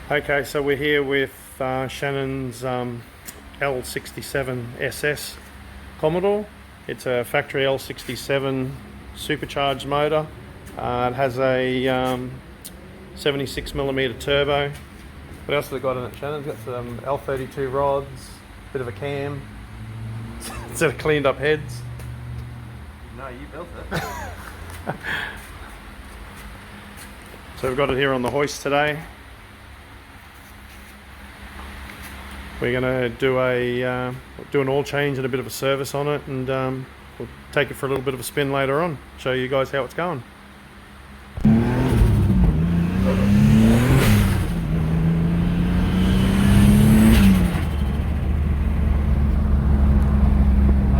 Okay, so we're here with Shannon's L67 SS Commodore. It's a factory L67 supercharged motor. It has a 76mm turbo. What else have they got in it, Shannon? It's got some L32 rods, bit of a cam, set of cleaned up heads. No, you built it. So we've got it here on the hoist today. We're going to do an oil change and a bit of a service on it, and we'll take it for a little bit of a spin later on, show you guys how it's going. I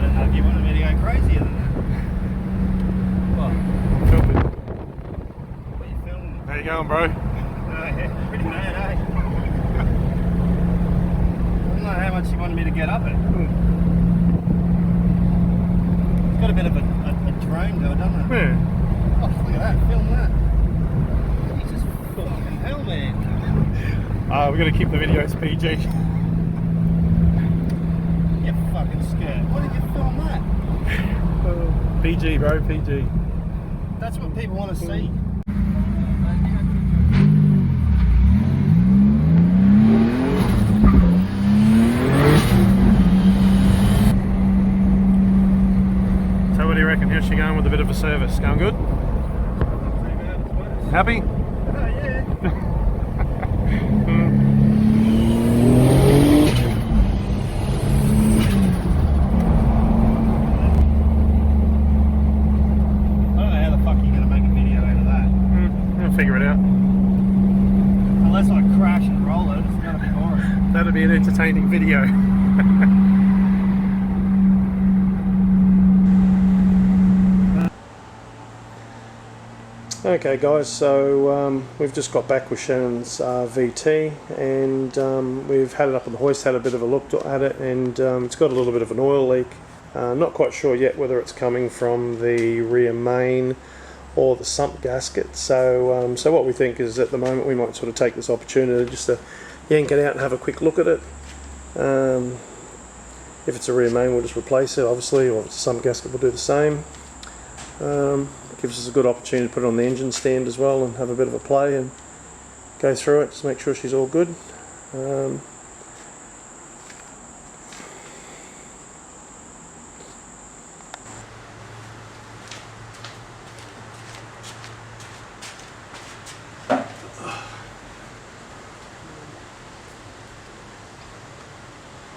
don't know if you wanted me to go crazier than that. What? Filming. What are you filming? How you going, bro? Oh yeah, pretty mad, eh? I don't know how much you wanted me to get up it. It's got a bit of a drone to it, doesn't it? Yeah. Oh, look at that, film that. Jesus fucking hell, man. We're going to keep the videos PG. You fucking scared. Why did you film that? PG, bro, PG. That's what people want to see. So what do you reckon? How's she going with a bit of a service? Going good? Happy? Oh, yeah. I'll figure it out. Unless I crash and roll it, it's gonna be boring. That'll be an entertaining video. Okay guys, so we've just got back with Shannon's VT, and we've had it up on the hoist, had a bit of a look at it, and it's got a little bit of an oil leak. Not quite sure yet whether it's coming from the rear main or the sump gasket. So so what we think is, at the moment, we might sort of take this opportunity just to yank it out and have a quick look at it. If it's a rear main, we'll just replace it, obviously, or if it's a sump gasket, we'll do the same. Gives us a good opportunity to put it on the engine stand as well and have a bit of a play and go through it, just make sure she's all good.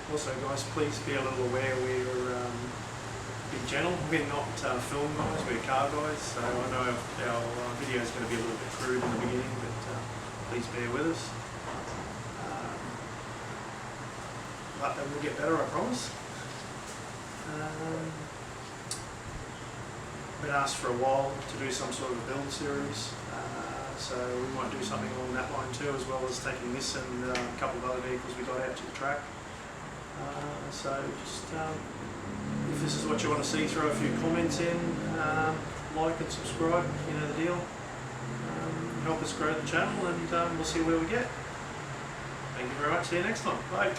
Also guys, please be a little aware we're be gentle. We're not film guys, we're car guys, so I know our video is going to be a little bit crude in the beginning, but please bear with us. But then we'll get better, I promise. Been asked for a while to do some sort of build series, so we might do something along that line too, as well as taking this and a couple of other vehicles we got out to the track. So just if this is what you want to see, throw a few comments in, like and subscribe, you know the deal. Help us grow the channel, and we'll see where we get. Thank you very much, see you next time, bye.